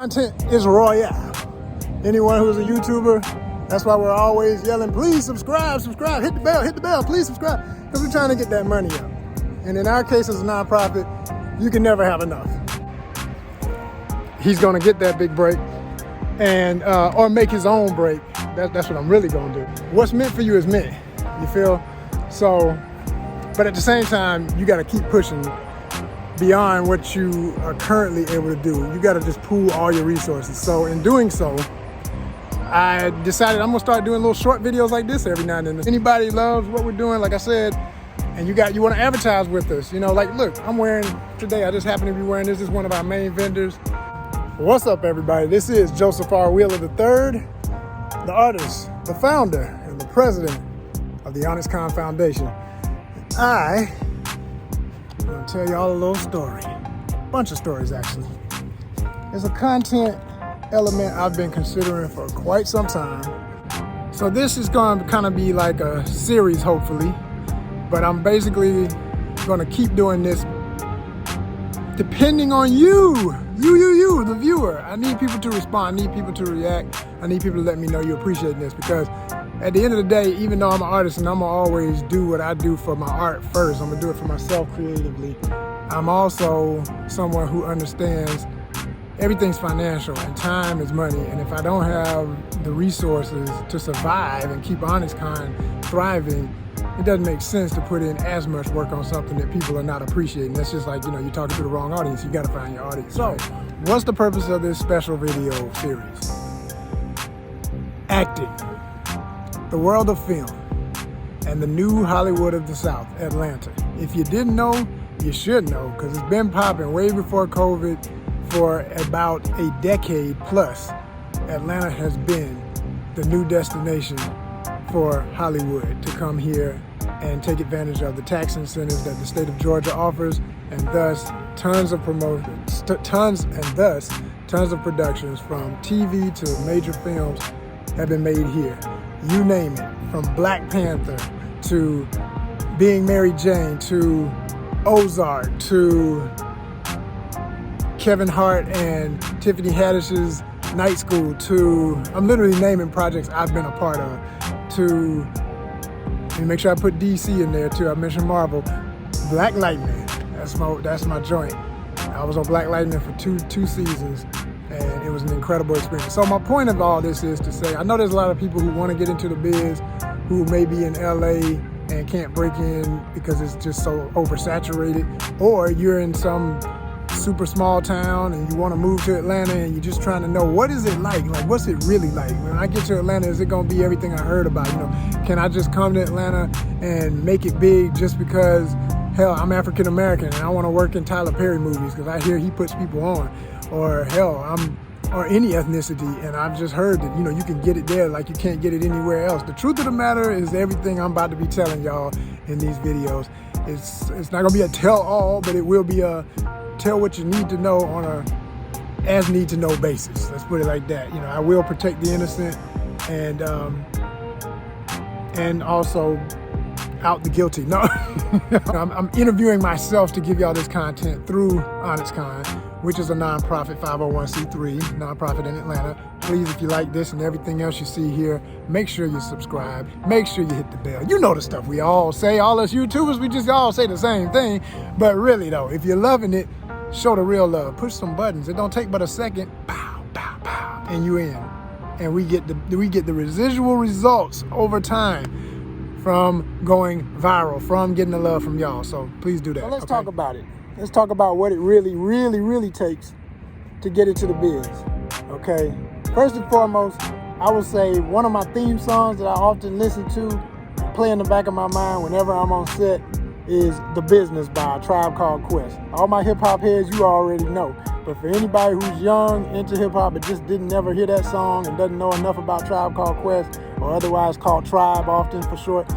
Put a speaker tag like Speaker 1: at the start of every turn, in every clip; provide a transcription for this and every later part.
Speaker 1: Content is royale. Anyone who's a YouTuber, that's why we're always yelling, please subscribe, hit the bell, please subscribe, because we're trying to get that money up. And in our case as a nonprofit, you can never have enough. He's gonna get that big break and or make his own break. That's what I'm really gonna do. What's meant for you is meant, you feel? So, but at the same time, you gotta keep pushing beyond what you are currently able to do. You gotta just pool all your resources. So in doing so, I decided I'm gonna start doing little short videos like this every now and then. If anybody loves what we're doing, like I said, and you wanna advertise with us, you know, like look, I'm wearing today, I just happen to be wearing this. This is one of our main vendors. What's up everybody? This is Joseph R. Wheeler III, the artist, the founder, and the president of the ONYXCON Foundation. I'm gonna tell y'all a little story. A bunch of stories, actually. There's a content element I've been considering for quite some time. So this is gonna kind of be like a series, hopefully, but I'm basically gonna keep doing this depending on you, the viewer. I need people to respond, I need people to react, I need people to let me know you appreciate this, because at the end of the day, even though I'm an artist and I'm gonna always do what I do for my art first, I'm gonna do it for myself creatively, I'm also someone who understands everything's financial and time is money. And if I don't have the resources to survive and keep ONYXCON thriving, it doesn't make sense to put in as much work on something that people are not appreciating. That's just like, you know, you're talking to the wrong audience. You gotta find your audience. So, what's the purpose of this special video series? Acting. The world of film and the new Hollywood of the South, Atlanta. If you didn't know, you should know, because it's been popping way before COVID. For about a decade plus, Atlanta has been the new destination for Hollywood to come here and take advantage of the tax incentives that the state of Georgia offers, and thus tons of promotions, tons of productions from TV to major films have been made here. You name it, from Black Panther to Being Mary Jane to Ozark to Kevin Hart and Tiffany Haddish's Night School to, I'm literally naming projects I've been a part of, to, and make sure I put DC in there too, I mentioned Marvel, Black Lightning, that's my joint. I was on Black Lightning for two seasons, and it was an incredible experience. So my point of all this is to say, I know there's a lot of people who want to get into the biz, who may be in LA and can't break in because it's just so oversaturated, or you're in some super small town and you want to move to Atlanta and you're just trying to know, what is it like what's it really like? When I get to Atlanta, is it going to be everything I heard about? You know, can I just come to Atlanta and make it big just because, hell, I'm African American and I want to work in Tyler Perry movies because I hear he puts people on, or hell, or any ethnicity, and I've just heard that, you know, you can get it there like you can't get it anywhere else. The truth of the matter is everything I'm about to be telling y'all in these videos, it's not gonna be a tell-all, but it will be a tell what you need to know on a as need to know basis. Let's put it like that. You know, I will protect the innocent and also out the guilty. No, I'm interviewing myself to give y'all this content through ONYXCON, which is a nonprofit 501c3 nonprofit in Atlanta. Please, if you like this and everything else you see here, make sure you subscribe. Make sure you hit the bell. You know the stuff we all say. All us YouTubers, we just all say the same thing. But really though, if you're loving it, show the real love. Push some buttons. It don't take but a second. Pow, pow, pow, and you in. And we get the residual results over time from going viral, from getting the love from y'all. So please do that. So let's talk about it. Let's talk about what it really takes to get into the biz, okay? First and foremost, I would say one of my theme songs that I often listen to, play in the back of my mind whenever I'm on set, is The Business by A Tribe Called Quest. All my hip hop heads, you already know. But for anybody who's young, into hip hop, but just didn't never hear that song and doesn't know enough about Tribe Called Quest, or otherwise called Tribe often for short,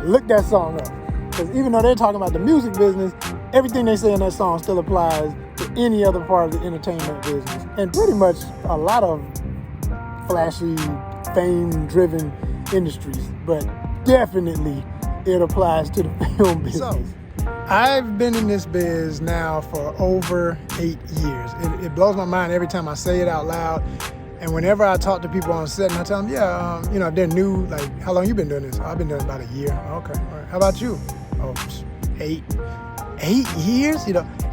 Speaker 1: look that song up. Because even though they're talking about the music business, everything they say in that song still applies to any other part of the entertainment business. And pretty much a lot of flashy, fame-driven industries. But definitely it applies to the film business. So, I've been in this biz now for over 8 years. It blows my mind every time I say it out loud. And whenever I talk to people on set and I tell them, yeah, they're new, like, how long you been doing this? Oh, I've been doing it about a year. Okay, all right. How about you? Oh, 8 years?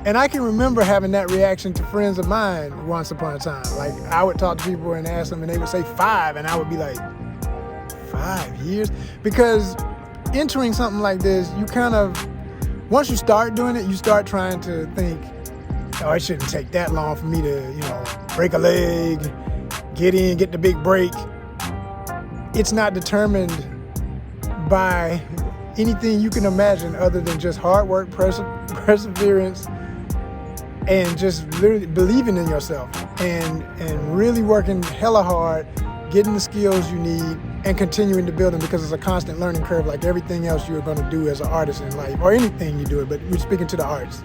Speaker 1: And I can remember having that reaction to friends of mine once upon a time. Like, I would talk to people and ask them and they would say 5, and I would be like, 5 years? Because entering something like this, you kind of, once you start doing it, you start trying to think, oh, it shouldn't take that long for me to, break a leg, get the big break. It's not determined by anything you can imagine other than just hard work, perseverance, and just literally believing in yourself and really working hella hard, getting the skills you need, and continuing to build them, because it's a constant learning curve like everything else you're going to do as an artist in life, or anything you do it, but we're speaking to the arts.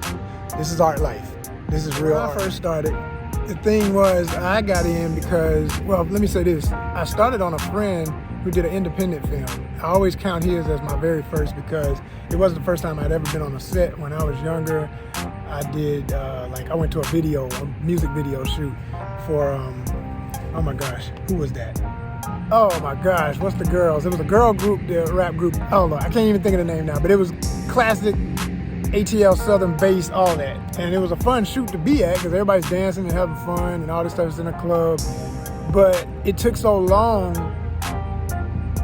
Speaker 1: This is art life. This is real art. When I first started, the thing was I got in because, well, let me say this. I started on a friend who did an independent film. I always count his as my very first because it wasn't the first time I'd ever been on a set. When I was younger, I did, I went to a music video shoot for, oh my gosh, who was that? Oh my gosh, what's the girls? It was a girl group, the rap group. Oh, I can't even think of the name now, but it was classic ATL Southern bass, all that. And it was a fun shoot to be at because everybody's dancing and having fun and all this stuff is in a club. But it took so long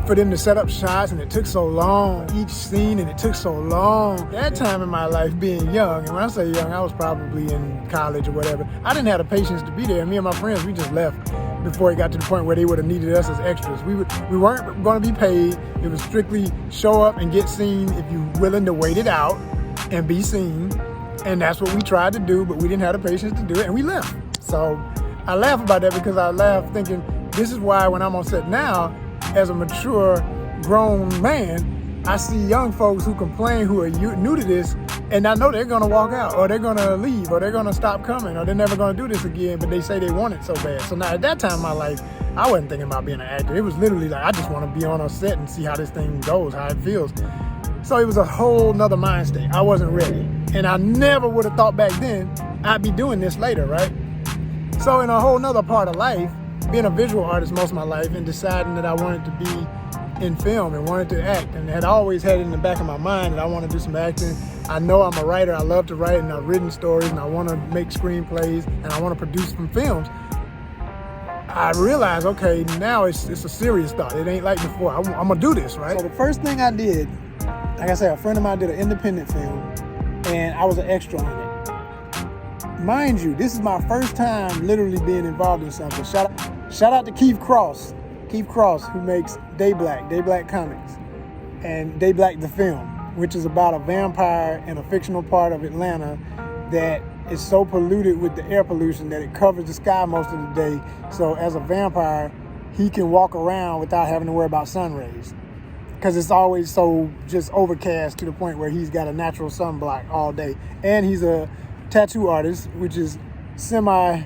Speaker 1: for them to set up shots, and it took so long, each scene, and it took so long. That time in my life being young, and when I say young, I was probably in college or whatever, I didn't have the patience to be there. Me and my friends, we just left before it got to the point where they would have needed us as extras. We weren't going to be paid. It was strictly show up and get seen if you're willing to wait it out and be seen. And that's what we tried to do, but we didn't have the patience to do it, and we left. So I laugh about that because I laugh thinking, this is why when I'm on set now, as a mature, grown man, I see young folks who complain who are new to this, and I know they're gonna walk out, or they're gonna leave, or they're gonna stop coming, or they're never gonna do this again, but they say they want it so bad. So now at that time in my life, I wasn't thinking about being an actor. It was literally like, I just wanna be on a set and see how this thing goes, how it feels. So it was a whole nother mind state. I wasn't ready. And I never would have thought back then I'd be doing this later, right? So in a whole nother part of life, being a visual artist most of my life and deciding that I wanted to be in film and wanted to act, and had always had it in the back of my mind that I want to do some acting. I know I'm a writer, I love to write, and I've written stories, and I want to make screenplays, and I want to produce some films. I realized, okay, now it's a serious thought. It ain't like before. I'm gonna do this, right? So the first thing I did, like I said, a friend of mine did an independent film, and I was an extra on it. Mind you, this is my first time literally being involved in something. Shout out to Keith Cross, who makes Day Black Comics, and Day Black the Film, which is about a vampire in a fictional part of Atlanta that is so polluted with the air pollution that it covers the sky most of the day. So as a vampire, he can walk around without having to worry about sun rays, because it's always so just overcast to the point where he's got a natural sunblock all day. And he's a tattoo artist, which is semi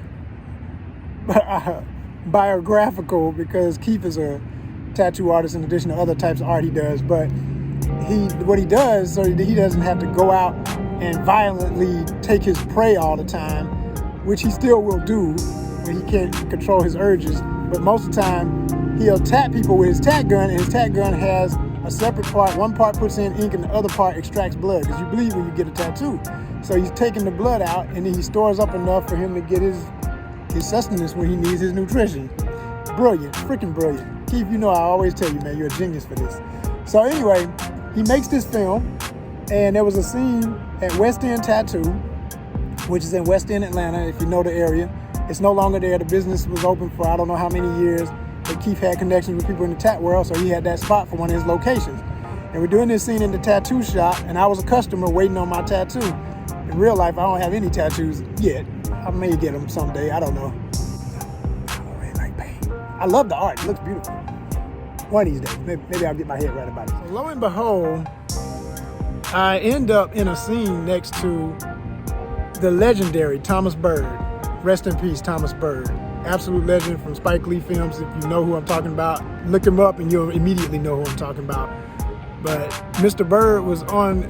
Speaker 1: biographical because Keith is a tattoo artist in addition to other types of art he does. But what he does so he doesn't have to go out and violently take his prey all the time, which he still will do when he can't control his urges. But most of the time, he'll tap people with his tat gun, and his tat gun has a separate part. One part puts in ink and the other part extracts blood, because you bleed when you get a tattoo. So he's taking the blood out, and then he stores up enough for him to get his sustenance when he needs his nutrition. Brilliant, freaking brilliant. Keith, I always tell you, man, you're a genius for this. So anyway, he makes this film, and there was a scene at West End Tattoo, which is in West End, Atlanta, if you know the area. It's no longer there. The business was open for I don't know how many years, but Keith had connections with people in the tat world, so he had that spot for one of his locations. And we're doing this scene in the tattoo shop, and I was a customer waiting on my tattoo. In real life, I don't have any tattoos yet. I may get them someday, I don't know. I don't really like paint. I love the art, it looks beautiful. One of these days, maybe I'll get my head right about it. So lo and behold, I end up in a scene next to the legendary Thomas Bird. Rest in peace, Thomas Bird. Absolute legend from Spike Lee films. If you know who I'm talking about, look him up and you'll immediately know who I'm talking about. But Mr. Bird was on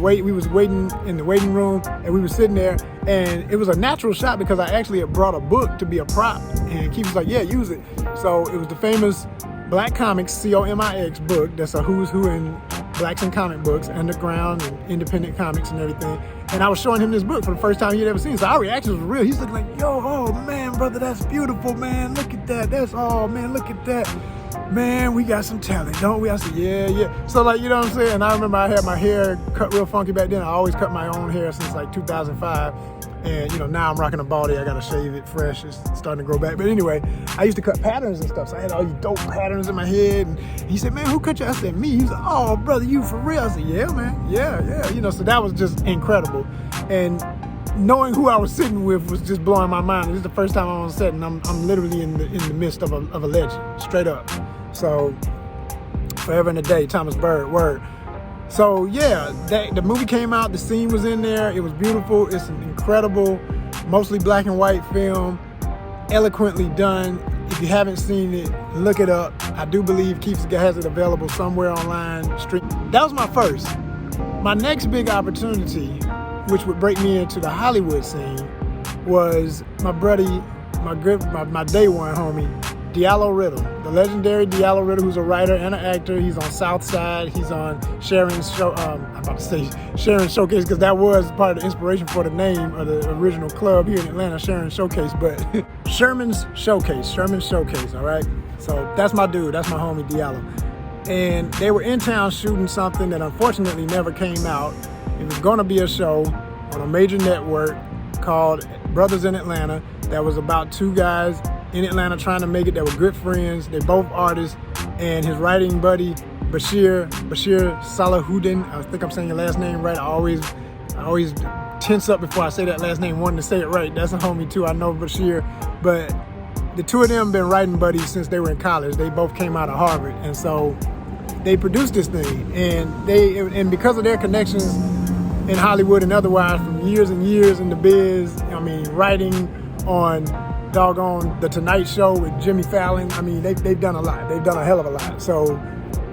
Speaker 1: we was waiting in the waiting room, and we were sitting there, and it was a natural shot because I actually had brought a book to be a prop, and Keith was like, yeah, use it. So it was the famous Black Comics, COMIX book. That's a who's who in blacks and comic books, underground and independent comics and everything. And I was showing him this book for the first time he had ever seen it. So our reaction was real. He's looking like, yo, oh man, brother, that's beautiful, man. Look at that. Man, look at that. Man, we got some talent, don't we? I said, yeah. So like, you know what I'm saying? And I remember I had my hair cut real funky back then. I always cut my own hair since like 2005. And you know, now I'm rocking a baldy. I gotta shave it fresh. It's starting to grow back. But anyway, I used to cut patterns and stuff. So I had all these dope patterns in my head. And he said, man, who cut you? I said, me. He was like, oh, brother, you for real? I said, yeah, man. Yeah. You know, so that was just incredible. And knowing who I was sitting with was just blowing my mind. This is the first time I'm on set, and I'm literally in the midst of a legend, straight up. So, forever and a day, Thomas Bird, word. So yeah, the movie came out, the scene was in there, it was beautiful. It's an incredible, mostly black and white film, eloquently done. If you haven't seen it, look it up. I do believe Keith has it available somewhere online. That was my first. My next big opportunity, which would break me into the Hollywood scene, was my buddy, my day one homie, Diallo Riddle, the legendary Diallo Riddle, who's a writer and an actor. He's on Southside. He's on Sharon's show. I'm about to say Sharon's Showcase because that was part of the inspiration for the name of the original club here in Atlanta, Sharon's Showcase. But Sherman's Showcase, all right? So that's my dude. That's my homie Diallo. And they were in town shooting something that unfortunately never came out. It was going to be a show on a major network called Brothers in Atlanta that was about two guys in Atlanta trying to make it. They were good friends. They're both artists. And his writing buddy, Bashir Salahuddin, I think I'm saying your last name right. I always tense up before I say that last name, wanting to say it right. That's a homie too. I know Bashir. But the two of them been writing buddies since they were in college. They both came out of Harvard. And so they produced this thing. And because of their connections in Hollywood and otherwise from years and years in the biz, I mean, writing on doggone The Tonight Show with Jimmy Fallon. I mean, they've done a lot. They've done a hell of a lot. So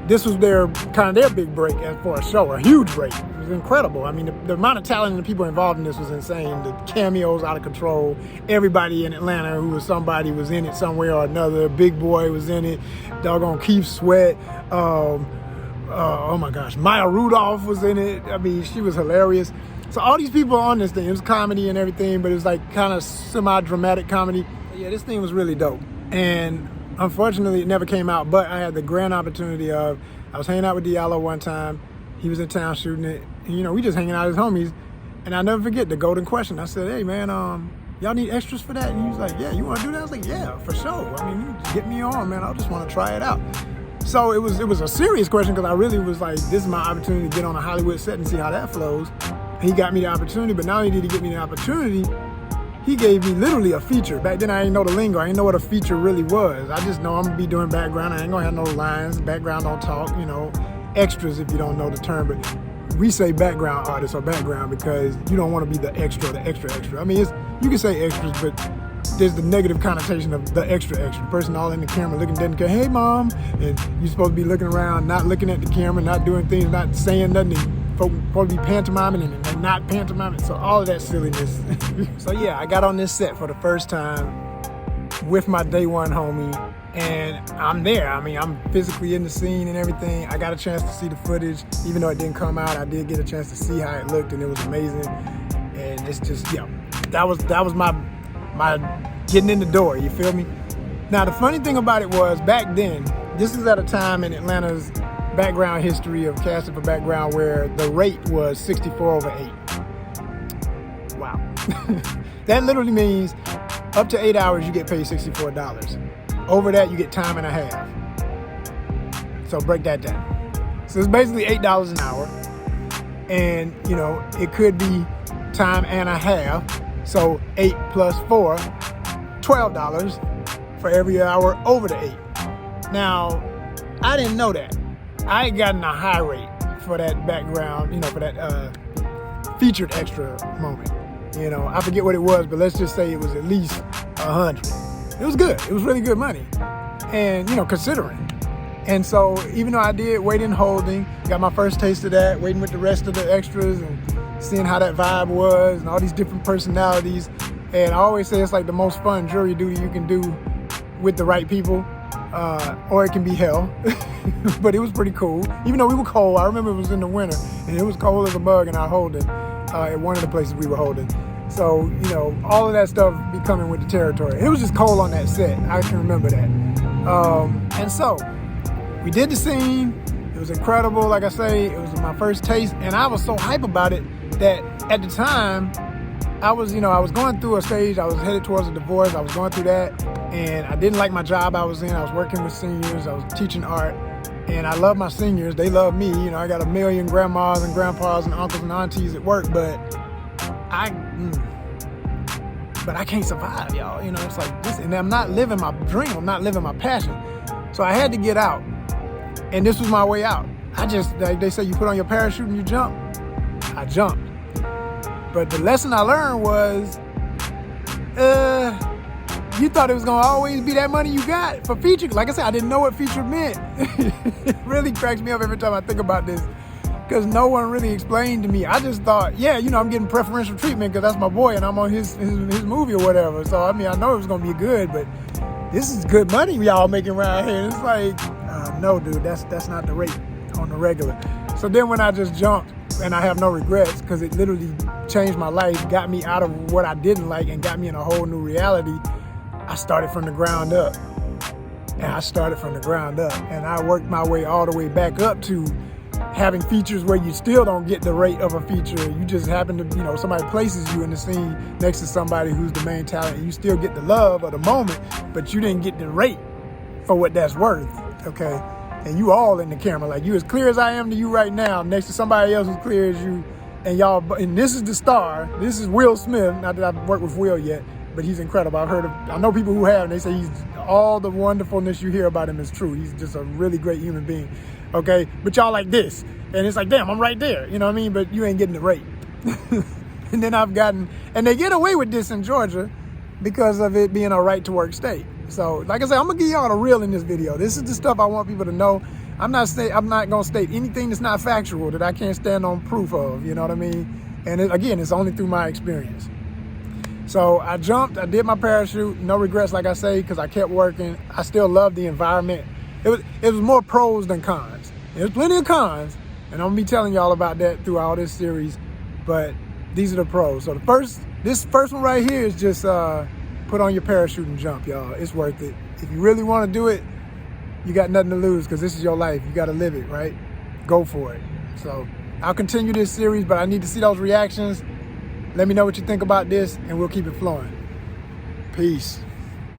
Speaker 1: this was their big break for a show, a huge break. It was incredible. I mean, the amount of talent and the people involved in this was insane. The cameos out of control. Everybody in Atlanta who was somebody was in it somewhere or another. Big Boy was in it. Doggone Keith Sweat. Oh my gosh, Maya Rudolph was in it. I mean, she was hilarious. So all these people on this thing, it was comedy and everything, but it was like kind of semi-dramatic comedy. Yeah, this thing was really dope. And unfortunately, it never came out, but I had the grand opportunity of, I was hanging out with Diallo one time. He was in town shooting it. And, you know, we just hanging out as homies. And I'll never forget the golden question. I said, hey man, y'all need extras for that? And he was like, yeah, you want to do that? I was like, yeah, for sure. I mean, you get me on, man. I just want to try it out. So it was a serious question because I really was like, this is my opportunity to get on a Hollywood set and see how that flows. He got me the opportunity, but not only did he get me the opportunity, he gave me literally a feature. Back then I didn't know the lingo. I didn't know what a feature really was. I just know I'm gonna be doing background. I ain't gonna have no lines. Background don't talk, you know, extras if you don't know the term. But we say background artist or background because you don't want to be the extra. I mean, you can say extras, but there's the negative connotation of the extra. Person all in the camera looking, doesn't care, hey mom, and you're supposed to be looking around, not looking at the camera, not doing things, not saying nothing. Supposed to be pantomiming and not pantomiming. So all of that silliness. So yeah, I got on this set for the first time with my day one homie, and I'm there. I mean, I'm physically in the scene and everything. I got a chance to see the footage. Even though it didn't come out, I did get a chance to see how it looked, and it was amazing. And it's just, yeah, that was my getting in the door, you feel me? Now, the funny thing about it was, back then, this is at a time in Atlanta's background history of casting for background where the rate was 64/8. Wow. That literally means up to 8 hours you get paid $64. Over that you get time and a half. So break that down. So it's basically $8 an hour. And you know, it could be time and a half. So 8 plus 4, $12 for every hour over the 8. Now, I didn't know that. I had gotten a high rate for that background, you know, for that featured extra moment. You know, I forget what it was, but let's just say it was at least 100. It was good. It was really good money. And, you know, considering. And so even though I did waiting and holding, got my first taste of that, waiting with the rest of the extras and seeing how that vibe was and all these different personalities. And I always say it's like the most fun jury duty you can do with the right people, or it can be hell. But it was pretty cool. Even though we were cold, I remember it was in the winter and it was cold as a bug in our holding at one of the places we were holding. So, you know, all of that stuff be coming with the territory. It was just cold on that set. I can remember that. And so we did the scene. It was incredible. Like I say, it was my first taste, and I was so hype about it that at the time I was going through a stage. I was headed towards a divorce. I was going through that, and I didn't like my job I was in. I was working with seniors. I was teaching art, and I love my seniors. They love me. You know, I got a million grandmas and grandpas and uncles and aunties at work, but I can't survive, y'all. You know, it's like this, and I'm not living my dream. I'm not living my passion. So I had to get out. And this was my way out. I just, like they say, you put on your parachute and you jump. I jumped. But the lesson I learned was, you thought it was gonna always be that money you got for feature. Like I said, I didn't know what feature meant. It really cracks me up every time I think about this, because no one really explained to me. I just thought, yeah, you know, I'm getting preferential treatment because that's my boy and I'm on his movie or whatever. So, I mean, I know it was gonna be good, but this is good money y'all making around here. It's like, no, dude, that's not the rate on the regular. So then when I just jumped, and I have no regrets because it literally changed my life, got me out of what I didn't like and got me in a whole new reality, I started from the ground up. And I worked my way all the way back up to having features where you still don't get the rate of a feature. You just happen to, you know, somebody places you in the scene next to somebody who's the main talent, and you still get the love of the moment, but you didn't get the rate for what that's worth, okay? And you all in the camera, like you as clear as I am to you right now, next to somebody else who's clear as you, and y'all, and this is the star. This is Will Smith. Not that I've worked with Will yet, but he's incredible. I know people who have, and they say he's all the wonderfulness you hear about him is true. He's just a really great human being, okay? But y'all like this, and it's like, damn, I'm right there, you know what I mean? But you ain't getting the rate. And then and they get away with this in Georgia because of it being a right to work state. So, like I said, I'm gonna give y'all the real in this video. This is the stuff I want people to know. I'm not gonna state anything that's not factual that I can't stand on proof of, you know what I mean? And again, it's only through my experience. So I jumped, I did my parachute, no regrets, like I say, because I kept working. I still love the environment. It was more pros than cons. There's plenty of cons, and I'm gonna be telling y'all about that throughout this series, but these are the pros. So this first one right here is just put on your parachute and jump, y'all. It's worth it. If you really want to do it, you got nothing to lose because this is your life. You got to live it, right? Go for it. So I'll continue this series, but I need to see those reactions. Let me know what you think about this, and we'll keep it flowing. Peace.